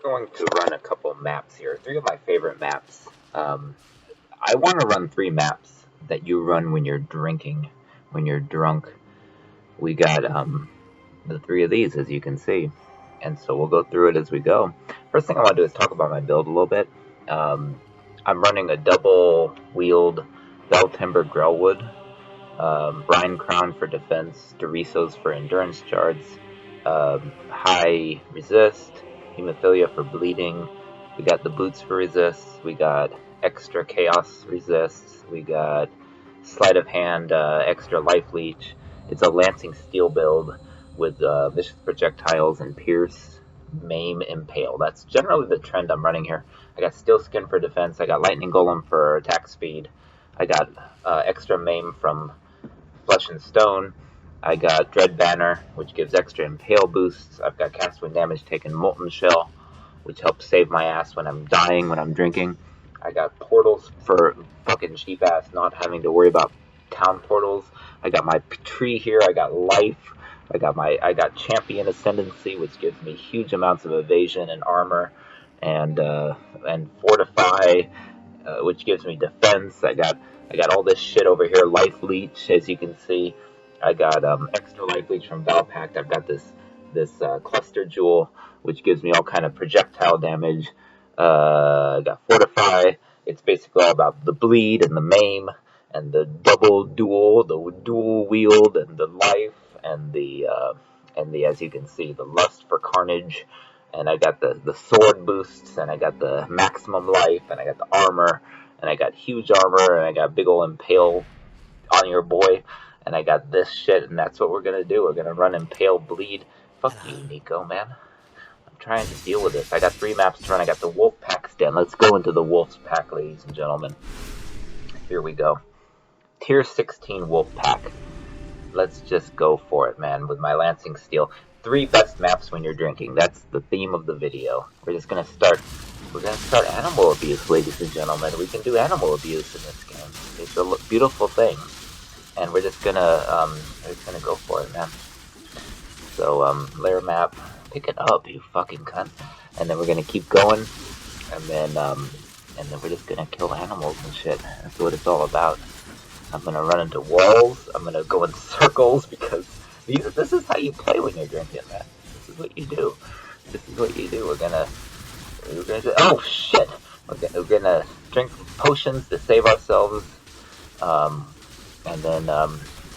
going to run a couple maps here. Three of my favorite maps. I want to run three maps that you run when you're drinking, when you're drunk. We got the three of these, as you can see. And so we'll go through it as we go. First thing I want to do is talk about my build a little bit. I'm running a double-wheeled Bell Timber Grellwood, Brine Crown for defense, Dorisos for endurance shards, high resist, Hemophilia for bleeding. We got the boots for resist. We got extra chaos resist. We got sleight of hand, extra life leech. It's a lancing steel build with vicious projectiles and pierce, maim, impale. That's generally the trend I'm running here. I got steel skin for defense. I got lightning golem for attack speed. I got extra maim from flesh and stone. I got Dread Banner, which gives extra impale boosts. I've got cast when damage taken Molten Shell, which helps save my ass when I'm dying, when I'm drinking. I got portals for fucking cheap ass not having to worry about town portals. I got my tree here. I got life. I got champion ascendancy, which gives me huge amounts of evasion and armor, and fortify, which gives me defense. I got all this shit over here. Life leech, as you can see. I got extra life leech from Valpact. I've got this cluster jewel, which gives me all kind of projectile damage. I got fortify. It's basically all about the bleed and the maim and the dual wield and the life and the as you can see, the lust for carnage. And I got the sword boosts, and I got the maximum life, and I got the armor, and I got huge armor, and I got big ol' impale on your boy, and I got this shit, and that's what we're gonna do. We're gonna run impale bleed. Fuck you, Nico, man. I'm trying to deal with this. I got three maps to run. I got the wolf pack's den. Let's go into the wolf's pack, ladies and gentlemen. Here we go. Tier 16 wolf pack. Let's just go for it, man, with my lancing steel. Three best maps when you're drinking. That's the theme of the video. We're gonna start animal abuse, ladies and gentlemen. We can do animal abuse in this game. It's a beautiful thing, and we're just gonna go for it, man. So layer map, pick it up, you fucking cunt. And then we're gonna keep going, and then we're just gonna kill animals and shit. That's what it's all about. I'm gonna run into walls. I'm gonna go in circles because this is how you play when you're drinking, man. This is what you do. This is what you do. We're gonna do, oh shit! We're gonna drink potions to save ourselves. And then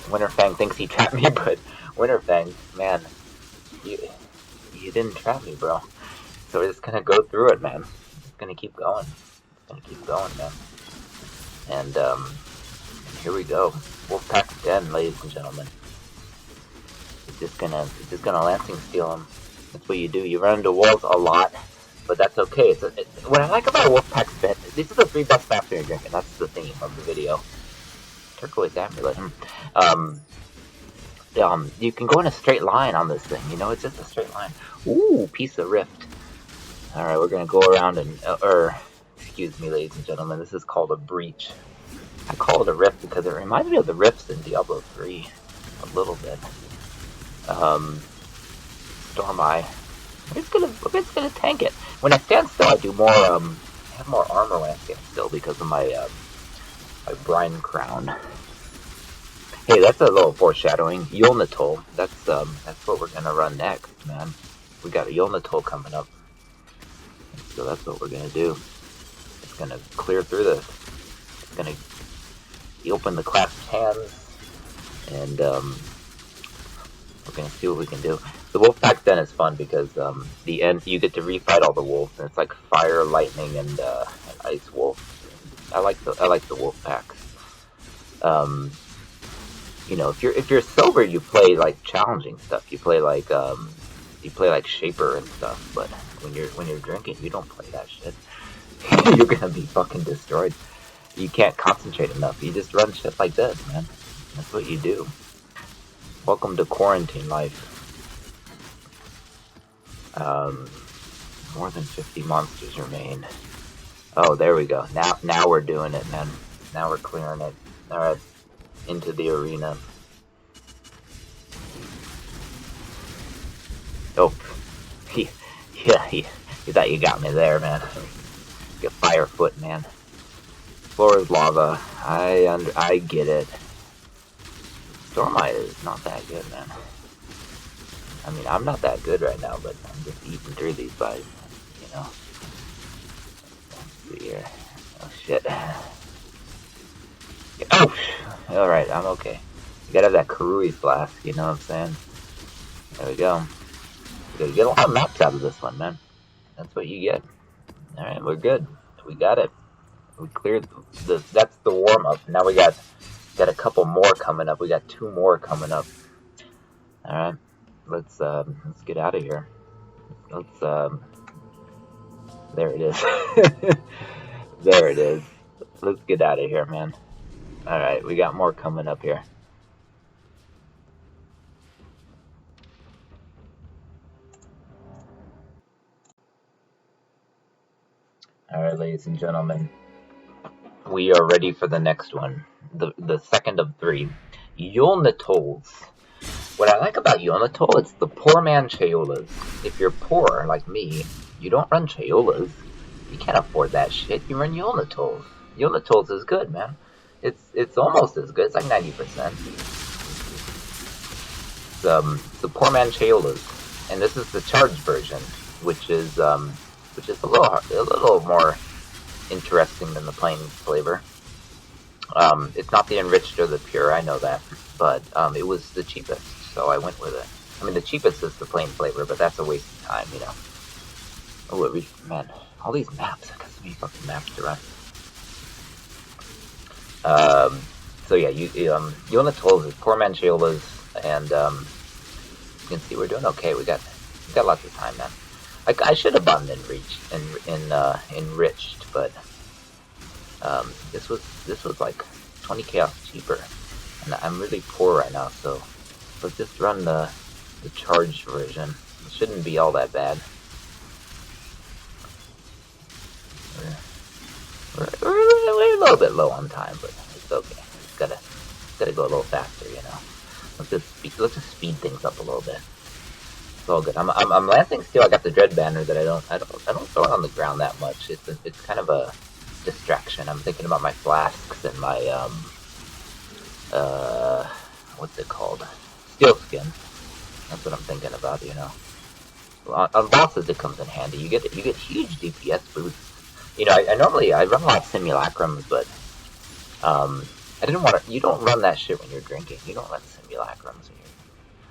Winterfang thinks he trapped me, but Winterfang, man, you didn't trap me, bro. So we're just gonna go through it, man. It's gonna keep going. It's gonna keep going, man. And here we go. Wolfpack's den, ladies and gentlemen. It's just gonna lancing steel him. That's what you do. You run into walls a lot, but that's okay. What I like about Wolfpack's den, these are the three best maps you're drinking. That's the theme of the video. Turquoise amulet. You can go in a straight line on this thing. You know, it's just a straight line. Ooh, piece of rift. All right, we're gonna go around and, excuse me, ladies and gentlemen. This is called a breach. I call it a rift because it reminds me of the rifts in Diablo 3 a little bit. Storm Eye. We're just gonna tank it. When I stand still, I do more. I have more armor when I stand still because of my Brine Crown. Hey, that's a little foreshadowing. Uul-Netol. That's what we're gonna run next, man. We got a Uul-Netol coming up, so that's what we're gonna do. It's gonna clear through this. It's gonna open the clasped hands, and we're gonna see what we can do. The Wolfpack den is fun because the end you get to refight all the wolves, and it's like fire, lightning, and ice wolf. I like the Wolfpack. You know, if you're sober, you play like challenging stuff. You play like Shaper and stuff. But when you're drinking, you don't play that shit. You're gonna be fucking destroyed. You can't concentrate enough. You just run shit like this, man. That's what you do. Welcome to quarantine life. More than 50 monsters remain. Oh, there we go. Now we're doing it, man. Now we're clearing it. Alright. Into the arena. Oh. Yeah. You thought you got me there, man. Get Firefoot, man. Floor is lava. I get it. Stormlight is not that good, man. I mean, I'm not that good right now, but I'm just eating through these guys, you know. Let's see here. Oh, shit. Oh! Alright, I'm okay. You gotta have that Karui flask, you know what I'm saying? There we go. You gotta get a lot of maps out of this one, man. That's what you get. Alright, we're good. We got it. We cleared that's the warm-up. Now we got a couple more coming up. We got 2 more coming up. Alright. Let's get out of here. Let's there it is. There it is. Let's get out of here, man. Alright, we got more coming up here. Alright, ladies and gentlemen. We are ready for the next one. The second of 3. Uul-Netols. What I like about Uul-Netol, it's the poor man Chayolas. If you're poor, like me, you don't run Chayolas. You can't afford that shit. You run Uul-Netols. Uul-Netols is good, man. It's almost as good. It's like 90%. It's the poor man Chayolas, and this is the charged version, which is a little more interesting than the plain flavor. It's not the enriched or the pure, I know that, but it was the cheapest, so I went with it. I mean, the cheapest is the plain flavor, but that's a waste of time, you know. Oh, man, all these maps. I got so many fucking maps to run. So yeah, Uul-Netol is poor man Chayolas, and you can see we're doing okay. We got lots of time, man. I should have bought an enriched, but this was like 20 chaos cheaper, and I'm really poor right now, so let's just run the charged version. It shouldn't be all that bad. We're a little bit low on time, but it's okay. Just gotta go a little faster, you know. Let's just speed things up a little bit. It's all good. I'm lancing still. I got the dread banner that I don't throw it on the ground that much. It's kind of a distraction. I'm thinking about my flasks and my what's it called? Steel skin. That's what I'm thinking about, you know. On bosses it comes in handy. You get huge DPS boosts. You know, I normally run a lot of simulacrums, but I didn't want to. You don't run that shit when you're drinking. You don't run simulacrums when you're.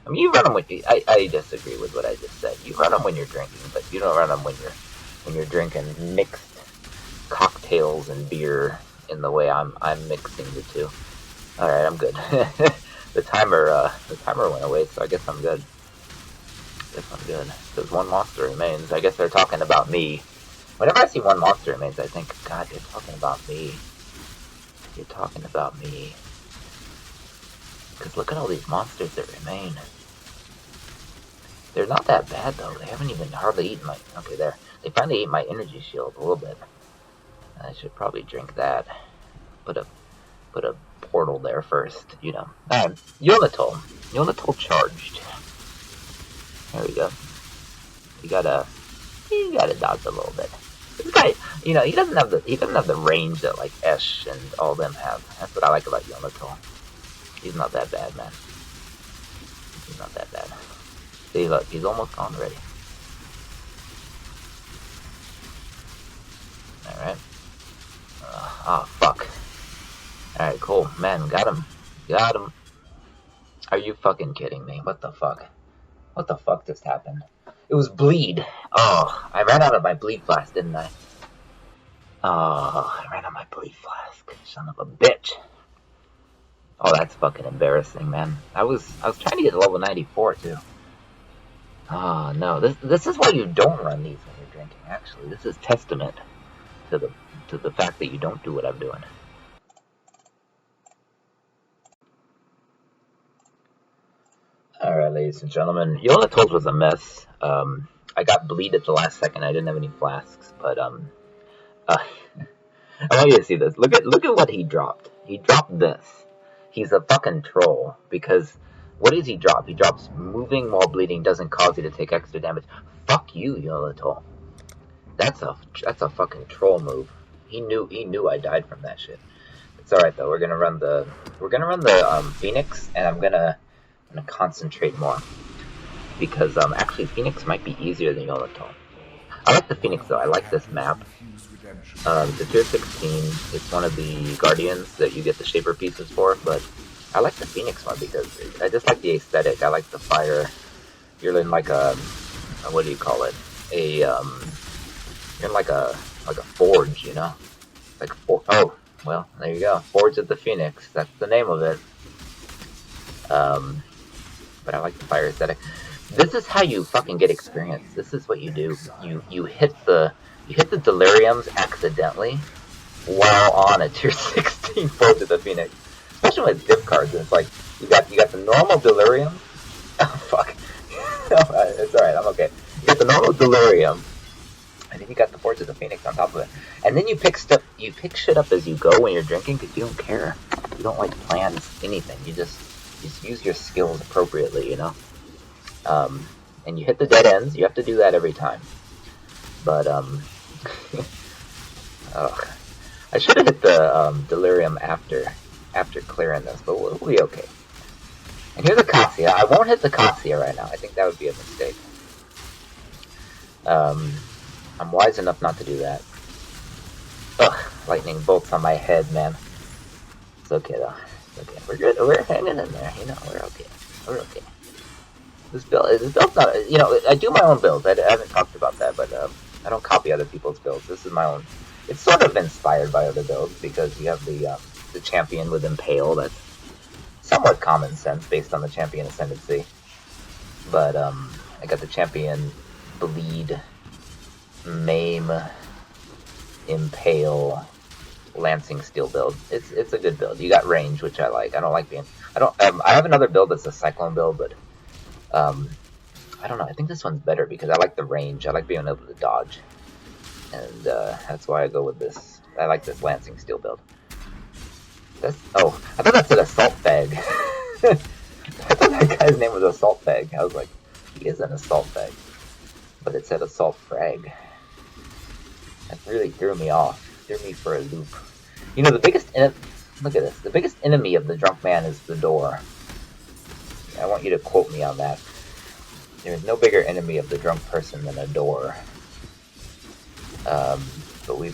I mean, you run them when I disagree with what I just said. You run them when you're drinking, but you don't run them when you're drinking mixed cocktails and beer in the way I'm mixing the two. All right, I'm good. the timer went away, so I guess I'm good. Because 1 monster remains. I guess they're talking about me. Whenever I see 1 monster remains, I think, God, you're talking about me. You're talking about me. Because look at all these monsters that remain. They're not that bad, though. They haven't even hardly eaten my... Okay, there. They finally ate my energy shield a little bit. I should probably drink that. Put a portal there first, you know. Uul-Netol. Uul-Netol charged. There we go. You gotta dodge a little bit. This guy, you know, he doesn't have the range that like Esh and all them have. That's what I like about Uul-Netol. He's not that bad, man. He's not that bad. See, look, he's almost gone already. Alright. Oh, fuck. Alright, cool. Man, got him. Got him. Are you fucking kidding me? What the fuck? What the fuck just happened? It was bleed. Oh, I ran out of my bleed flask, didn't I? Oh, I ran out of my bleed flask. Son of a bitch. Oh, that's fucking embarrassing, man. I was trying to get to level 94 too. Oh no, this is why you don't run these when you're drinking. Actually, this is testament to the fact that you don't do what I'm doing. All right, ladies and gentlemen, Uul-Netol was a mess. I got bleed at the last second. I didn't have any flasks, but I want you to see this. Look at what he dropped. He dropped this. He's a fucking troll, because what does he drop? He drops moving while bleeding doesn't cause you to take extra damage. Fuck you, Uul-Netol. That's a fucking troll move. He knew I died from that shit. It's alright though. We're gonna run the Phoenix, and I'm gonna concentrate more because actually Phoenix might be easier than Uul-Netol. I like the Phoenix though. I like this map. The tier 16 is one of the guardians that you get the shaper pieces for, but I like the Phoenix one because I just like the aesthetic. I like the fire. You're in like a what do you call it? You're in like a forge, you know? Like oh, well, there you go. Forge of the Phoenix. That's the name of it. But I like the fire aesthetic. This is how you fucking get experience. This is what you do. You hit the deliriums accidentally while on a tier 16 Forge of the Phoenix. Especially with gift cards. It's like you got the normal delirium. Oh fuck. It's alright, I'm okay. You got the normal delirium. And then you got the Forge of the Phoenix on top of it. And then you pick shit up as you go when you're drinking because you don't care. You don't like plan anything. You just use your skills appropriately, you know? And you hit the dead ends. You have to do that every time. But, I should have hit the delirium after clearing this, but we'll be okay. And here's a Cassia. I won't hit the Cassia right now. I think that would be a mistake. I'm wise enough not to do that. Ugh, lightning bolts on my head, man. It's okay though. It's okay. We're good. We're hanging in there. You know, we're okay. We're okay. This build's not. You know, I do my own builds. I haven't talked about that, but I don't copy other people's builds. This is my own. It's sort of inspired by other builds because you have the champion with Impale. That's somewhat common sense based on the champion ascendancy. But I got the champion bleed, maim, impale, lancing steel build. It's a good build. You got range, which I like. I don't like being. I have another build that's a cyclone build, but I don't know. I think this one's better because I like the range. I like being able to dodge, and that's why I go with this. I like this lancing steel build. I thought that said assault bag. I thought that guy's name was assault bag. I was like, he is an assault bag, but it said assault frag. That really threw me off. Threw me for a loop. You know, look at this. The biggest enemy of the drunk man is the door. I want you to quote me on that. There is no bigger enemy of the drunk person than a door. But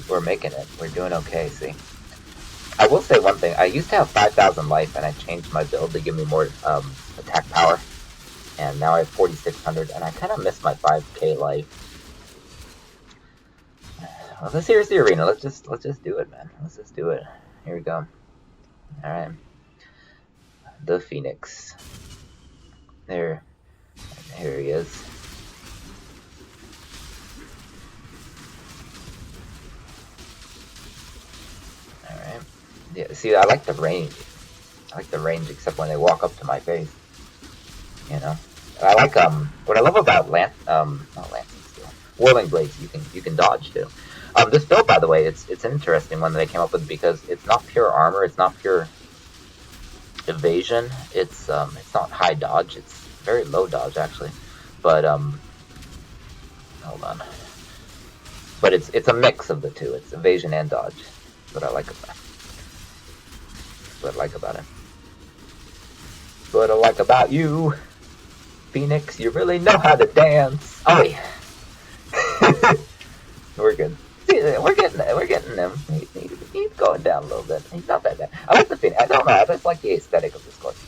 we're making it. We're doing okay, see? I will say one thing. I used to have 5,000 life, and I changed my build to give me more attack power. And now I have 4,600, and I kind of miss my 5k life. Well, this here's the arena. Let's just do it, man. Let's just do it. Here we go. All right. The Phoenix. Here he is. All right. Yeah. See, I like the range. I like the range, except when they walk up to my face. You know. I like What I love about not lancing steel, whirling blades. You can dodge too. This build, by the way, it's an interesting one that they came up with because it's not pure armor, it's not pure evasion, it's not high dodge, it's very low dodge actually. But hold on. But it's a mix of the two. It's evasion and dodge. That's what I like about it. That's what I like about it. That's what I like about you, Phoenix. You really know how to dance. Oh yeah. We're good. We're getting him. He's going down a little bit. He's not that bad. I like the Phoenix. I don't know. I just like the aesthetic of this course.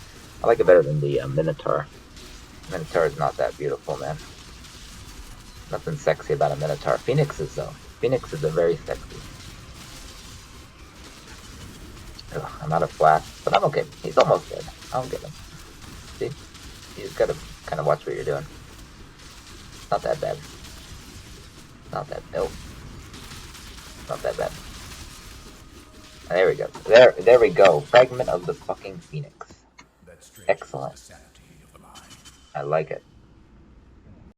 I like it better than the Minotaur. Minotaur is not that beautiful, man. Nothing sexy about a Minotaur. Phoenixes, though. Phoenixes are very sexy. Ugh, I'm out of flash, but I'm okay. He's almost dead. I'll get him. See? You just gotta kind of watch what you're doing. Not that bad. Not that. Nope. Not that bad. There we go. There we go. Fragment of the fucking Phoenix. Excellent. I like it.